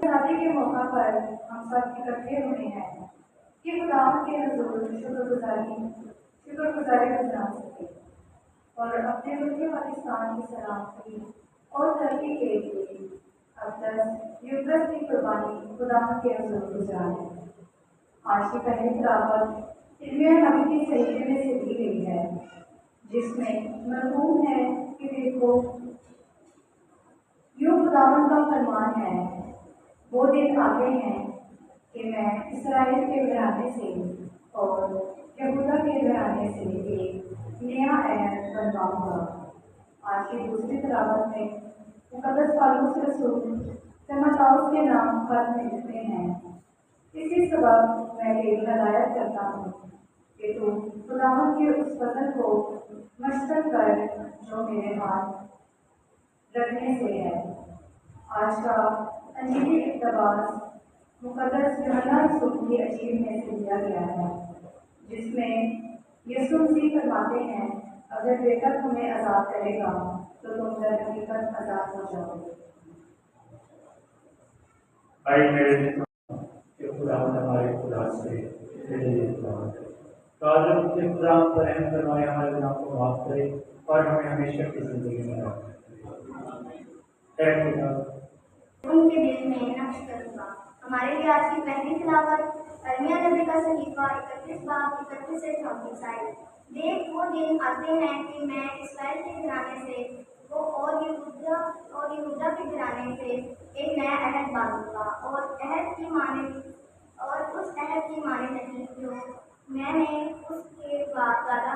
शादी के मौका पर हम सब इकट्ठे हुए हैं कि खुदावंद के हुजूर शुक्रगुजारी गुजार सके और अपने मुल्क पाकिस्तान की सलामती और तरक्की के लिए अब्दस युद्धस की कुर्बानी खुदावंद के हुजूर गुजारें। आज की पहली तिलावत इर्मिया नबी की सहीफे में से दी गई है, जिसमें मरहूम है कि देखो यूं खुदावंद का फरमान है, वो दिन आते हैं कि मैं इस्राएल के घराने से और यहूदा के घराने से एक नया ऐहद बनवाऊंगा। आज की दूसरी तिलावत में मुकद्दस पौलुस रसूल तीमुथियुस के नाम खत में लिखते हैं, इसी सबब मैं ये हिदायत करता हूँ कि तू खुदावंद के उस फजल को मशतल कर जो मेरे हाथ रखने से है। आज का अंजीली इक़्तिबास मुकद्दस यूहन्ना रसूल की अंजील में से लिया गया है, जिसमें यीशु मसीह फरमाते हैं, अगर बेटा तुम्हें आज़ाद करेगा तो तुम दर हकीकत आज़ाद हो जाओगे। आई मेरे खुदावंद हमारे खुदा से खुदा पर रहम फरमाए, हमारे गुनाह को माफ करे और हमें हमेशा की जिंदगी में उनके दिल में नक्श करूँगा। हमारे लिए आज की पहली तिलावत इर्मिया नबी का सहीफा 31 बाब 31 से 34 आयत। देख वो दिन आते हैं कि मैं इस्राएल के घराने से वो और यहूदा के घराने से एक नया अहद बांधूंगा और उस अहद की माने नहीं जो मैंने उसके दादा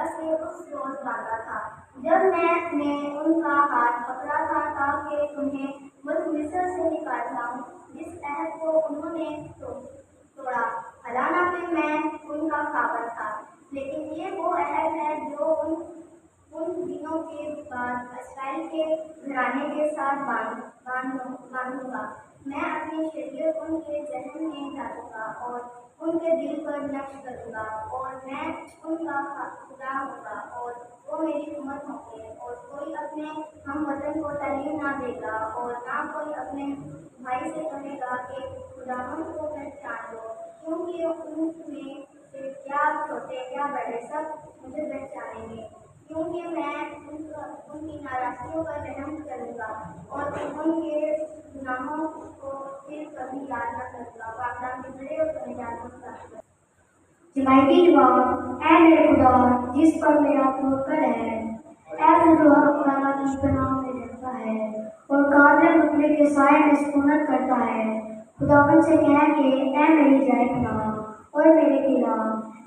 से उस रोज बांधा था जब मैंने उनका हाथ पकड़ा था ताकि उन्हें मुल्क मिस्र से निकाला। जिस अहद को उन्होंने तोड़ा, हालांकि मैं उनका खाबर था, लेकिन ये वो अहद है जो उन दिनों के बाद इस्राएल के घराने के साथ बांधूंगा। मैं अपनी शरीयत उनके जहन में डालूंगा और उनके दिल पर नक्श करूंगा और मैं उनका खुदा होगा और वो मेरी उम्मत होंगे। और कोई अपने हम वतन को तालीम ना देगा और ना कोई अपने भाई से कहेगा कि खुदावंद को पहचान लो, क्योंकि उनमें से क्या छोटे क्या बड़े सब मुझे पहचानेंगे, क्योंकि मैं उनकी नाराजगियों पर रहम करूँगा और उनके गुनाहों को फिर कभी याद न करूँगा। पाकलाम के बड़े और समझदार जिमाइती दुआ, ऐ मेरे खुदा जिस पर मेरा तवक्कुल है, ऐ जो खुदा की पनाह में रहता है और कादर मुतले के साए में सुकूनत करता है। खुदावंद से कह के ऐ मेरी जाए पनाह और मेरे किला,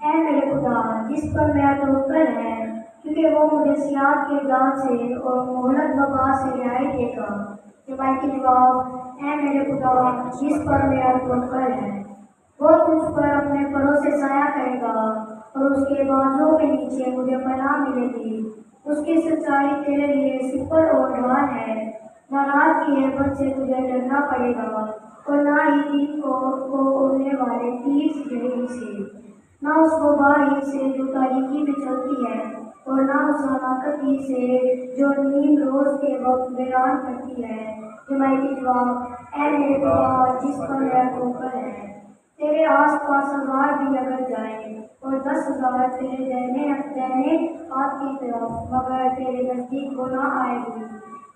ऐ मेरे खुदा जिस पर मेरा तवक्कुल है, क्योंकि वो मुझे सियाह के दांत से और मोहलत वबा से रिहाई देगा। जिमाइती दुआ, ऐ मेरे खुदा जिस पर मेरा तवक्कुल है, वो तुझ पर अपने परों से साया करेगा और उसके बाजों के नीचे मुझे पनाह मिलेगी। उसकी सच्चाई तेरे लिए सिपर और ढाल है। न रात की हेबत से तुझे डरना पड़ेगा और ना ही दिन को उड़ने वाले तीर जहरीली से, ना उस वबाही से जो तारीकी में चलती है और ना उस हलाकती से जो नीम रोज के वक्त वीरान करती है। हिमायती जवाब, ऐ मेरे खुदा जिस पर मेरा तवक्कुल है, तेरे आस पास 1000 भी अगर जाए और 10,000 तेरे दाहिने हाथ की तरफ, मगर तेरे नजदीक वो ना आएगी।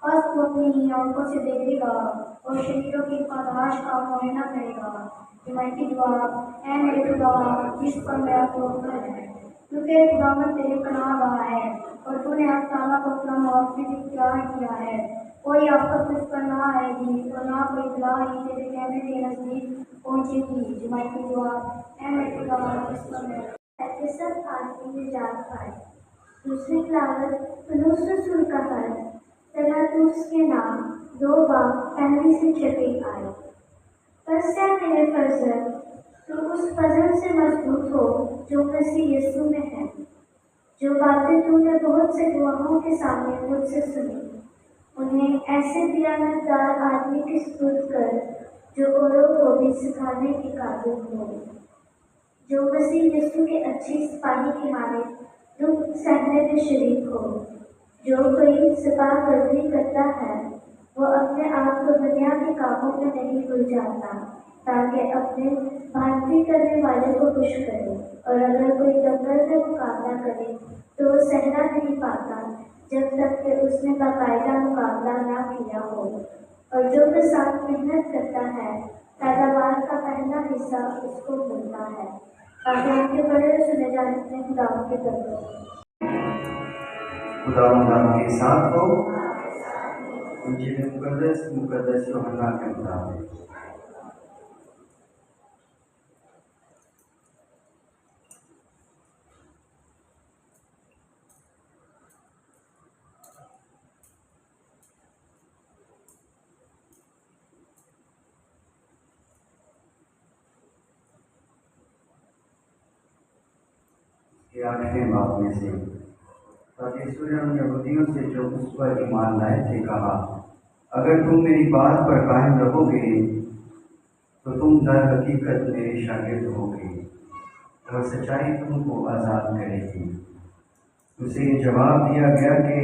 बस तू अपनी ही आंखों से देखेगा और शरीरों की पादाश का मुआयना करेगा। हिमायती जवाब, ऐ मेरे खुदा जिस पर मेरा तवक्कुल है, क्योंकि खुदावंद तेरे पनाह गाह है और तूने हक ताला को अपना मुआफ़िज़ इख्तियार किया है। कोई आफत तुझ पर ना आएगी और ना कोई बला ही तेरे कहने के नजदीक पहुँचेगी। जिमाइती जवाब, ऐ मेरे खुदा जिस पर मेरा सब आदमी निजात पाए। दूसरी तिलावत पौलुस रसूल का खत तीमुथियुस के नाम 2 बाब 1 से 6 आए। बस है मेरे फजल, तो उस फजल से मजबूत हो जो मसीह यीशु में है। जो बातें तूने बहुत से गवाहों के सामने मुझसे सुनी, उन्हें ऐसे दियानतदार आदमी की सुपुर्द कर जो औरों को भी सिखाने के काबिल हो, जो मसीह यीशु के अच्छे सिपाही की माने दुख सहने में शरीक हो। जो कोई सिपाहगर्दी करता है वो अपने आप को दुनिया के कामों में नहीं उलझाता, ताकि अपने भांति करने वाले को खुश करे। और अगर कोई दंगल में मुकाबला करे तो वो सहना नहीं पाता जब तक कि उसने बाकायदा मुकाबला ना किया हो। और जो किसान मेहनत करता है पैदावार का पहला हिस्सा उसको मिलता है। ताकि आपके बड़े सुने जाने में खुदा के तरफ खुदा आपके साथ हो। इंजील मुकद्दस यूहन्ना के मुताबिक। आठवें बाब में से परमेश्वर ने उन यहूदियों से जो उस पर ईमान लाए थे कहा, अगर तुम मेरी बात पर कायम रहोगे तो तुम दर हकीकत मेरे शागिर्द होगे और सच्चाई तुमको आज़ाद करेगी। उसे जवाब दिया गया कि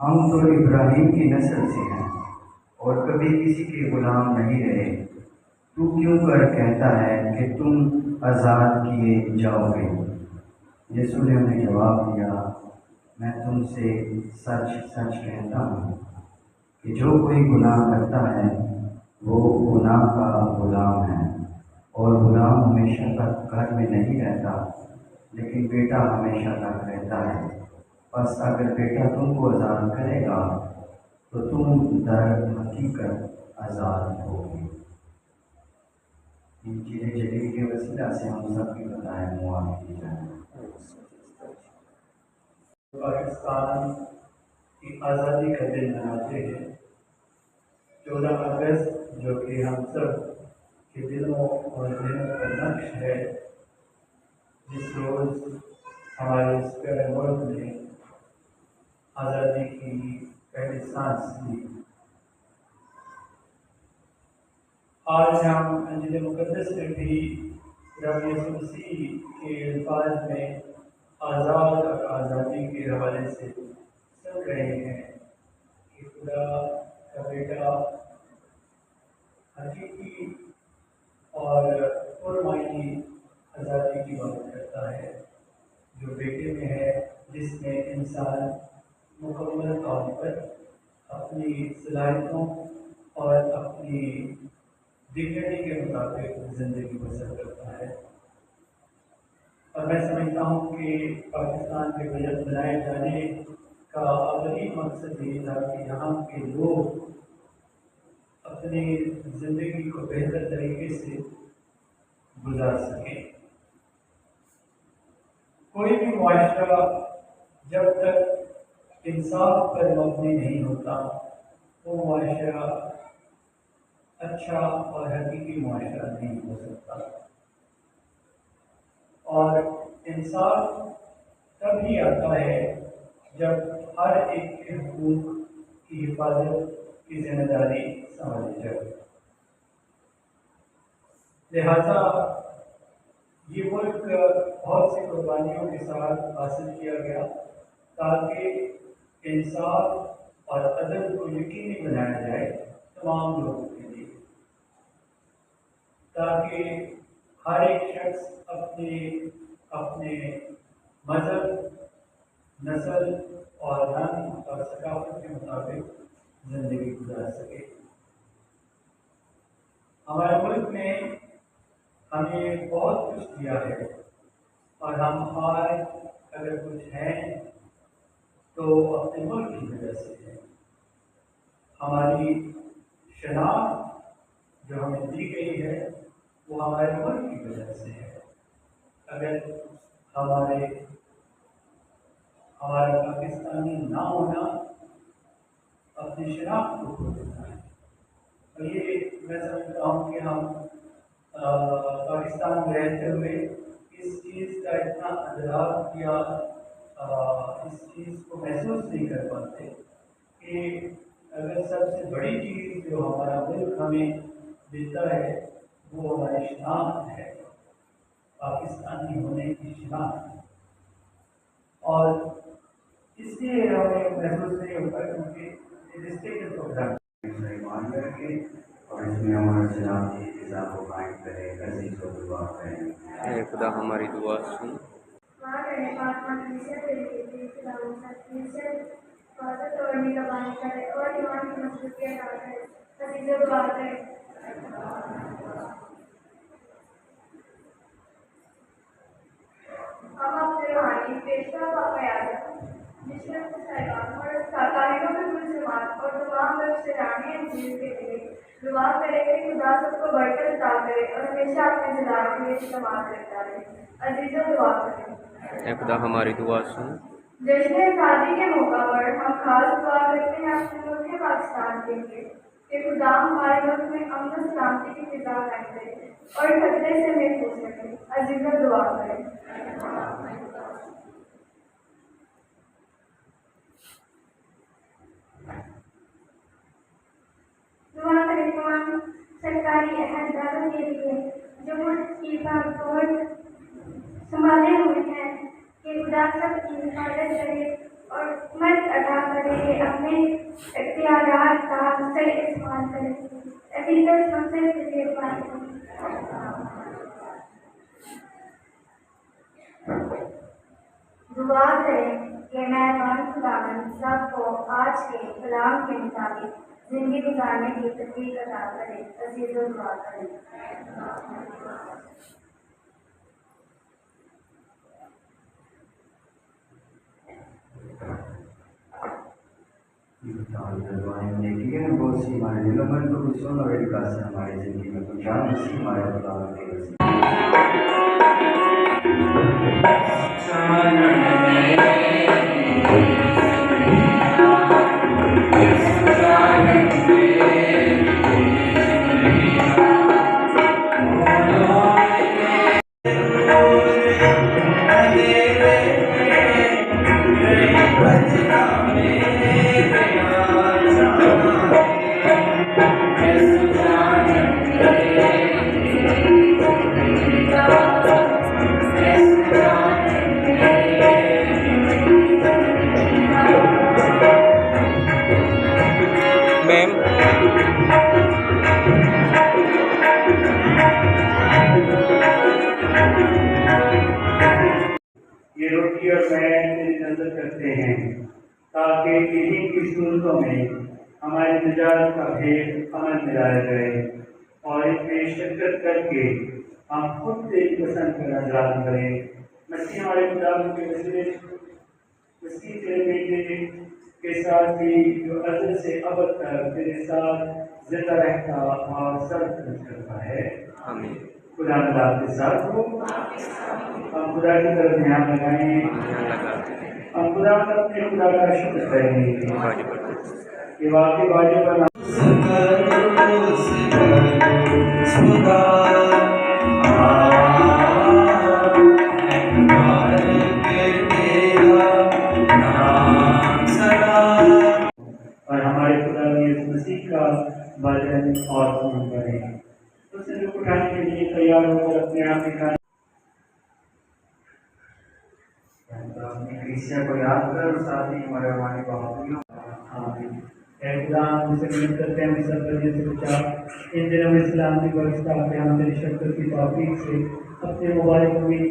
हम तो इब्राहिम की नस्ल से हैं और कभी किसी के गुलाम नहीं रहे। तू क्यों कर कहता है कि तुम आज़ाद किए जाओगे? यीशु ने उन्हें जवाब दिया, मैं तुमसे सच सच कहता हूँ कि जो कोई गुनाह करता है वो गुनाह का गुलाम है। और गुलाम हमेशा तक घर में नहीं रहता, लेकिन बेटा हमेशा तक रहता है। बस अगर बेटा तुमको आज़ाद करेगा तो तुम दर हकीकत आज़ाद होगे। इन चीज़ें जलील के वसीला से हम सबकी बताएं मुआफ़ की जाए। पाकिस्तान की आज़ादी का दिन मनाते हैं 14 अगस्त, जो कि हम सब के दिलों और दिनों का नक्श है। जिस रोज़ हमारे इस प्यारे मुल्क ने आज़ादी की पहली सांस ली। आज हम इंजील मुकद्दस में भी रब यीशु मसीह के अल्फाज में आज़ाद और आज़ादी के हवाले से सुन रहे हैं कि खुदा का बेटा हकीकी और पुरमानी आज़ादी की बात करता है, जो बेटे में है, जिसमें इंसान मुकम्मल तौर पर अपनी सलाहियतों और अपनी डिग्निटी के मुताबिक ज़िंदगी बसर करता है। और मैं समझता हूँ कि पाकिस्तान के बजट बनाए जाने का आखिरी मकसद ये था कि यहाँ के लोग अपनी ज़िंदगी को बेहतर तरीके से गुजार सकें। कोई भी मुआशरा जब तक इंसाफ पर मबनी नहीं होता वो मुआशरा अच्छा और हकीकी मुआशरा नहीं हो सकता। और इंसाफ तभी आता है जब हर एक के हुकूक की हिफाजत की जिम्मेदारी समझी जाए। लिहाजा ये मुल्क बहुत सी कुर्बानियों के साथ हासिल किया गया ताकि इंसाफ और अदल को यकीनी बनाया जाए तमाम लोगों के लिए, ताकि हर एक शख्स अपने मज़हब, नस्ल और रंग और सकाफत के मुताबिक ज़िंदगी गुजार सके। हमारे मुल्क ने हमें बहुत कुछ दिया है और हम आज अगर कुछ हैं तो अपने मुल्क की वजह से है। हमारी शनाख्त जो हमें दी गई है वो हमारे मुल्क की वजह से है। अगर हमारा पाकिस्तानी ना होना अपनी शनाख्त को खो देता है। और ये मैं समझता हूँ कि हम पाकिस्तान में रहते हुए इस चीज़ का इतना अदराक या इस चीज़ को महसूस नहीं कर पाते कि अगर सबसे बड़ी चीज़ जो हमारा मुल्क हमें देता है वो हमारी शिनाख्त है, पाकिस्तानी होने की शिनाख्त है। और इसलिए हमें महसूस नहीं होता क्योंकि रिश्ते के प्रोग्राम ईमान में रखे और इसमें हमारे शनाख्ती निज़ाम को कायम करे, अजीज़ को दुआ करें। ऐ खुदा हमारी दुआ सुन। और ईमान की मजबूती अता करे। अजीज़ों दुआ करें। हम अपने रूहानी पेशवा का प्रयास जिसमें और कारीगरों के कुल जमात और तमाम रिश्तेदारी अंजीर के लिए दुआ करें कि खुदा सबको बढ़कर अता करे और हमेशा अपने जलाल के लिए इस्तेमाल करता रहे। अजीज़ों दुआ करें। ऐ खुदा हमारी दुआ सुन। जश्न आज़ादी के मौका पर हम खास दुआ करते हैं अपने मुल्क पाकिस्तान के लिए कि खुदा हमारे मुल्क में अमन और सलामती की फिजा कायम करे और खतरे से महफूज रखे। अजीज़ों दुआ करें। दुआ करें तमाम सरकारी अहदेदारों के लिए जो मुल्क की भागदौड़ संभाले हुए हैं कि खुदा सबकी हिफाजत करे और मदद अदा करे, अपने इख्तियारात का सही इस्तेमाल करे। अजीज़ों हमसे के लिए दुआ करें कि मेहरबान खुदावंद सबको आज के कलाम के मुताबिक जिंदगी गुजारने की तौफीक अता करे। अजीज़ों दुआ करें। बहुत सी हमारे दिलों में तो कुछ सुन और एक से हमारी जिंदगी में कुछ जान सी हमारे मैम ये रोटी और मैं तेरी नजर करते हैं ताकि इन्हीं की सूरतों में हमारी निजात का भेद अमल में लाया जाए और इसमें शिरकत करके हम खुद तेरी पसंद का नजरान करें। मसीह हमारे खुदा के वसीले मसीह तेरे बेटे के साथ ही जो अज़ल से अब तक तेरे साथ जिंदा रहता और सब करता है। आमीन। खुदा आपके साथ हो। हम खुदा की तरफ ध्यान लगाएं। हम खुदा अपने खुदा का शुक्र करेंगे। ये वाकई बाजू का और हमारे खुदा मसीह का भजन और पूर्ण करें। उससे जो उठाने के लिए तैयार होकर अपने आप दिखाएं। कलीसिया को याद कर और साथ ही हमारे हमारी बहादुरियों मिलत करते हैं सब वजह से बचा इन दिनों में इस्लाम की व्यवस्था पे हम तेरी शक्ति की तौफीक से अपने मुबारक उम्मीद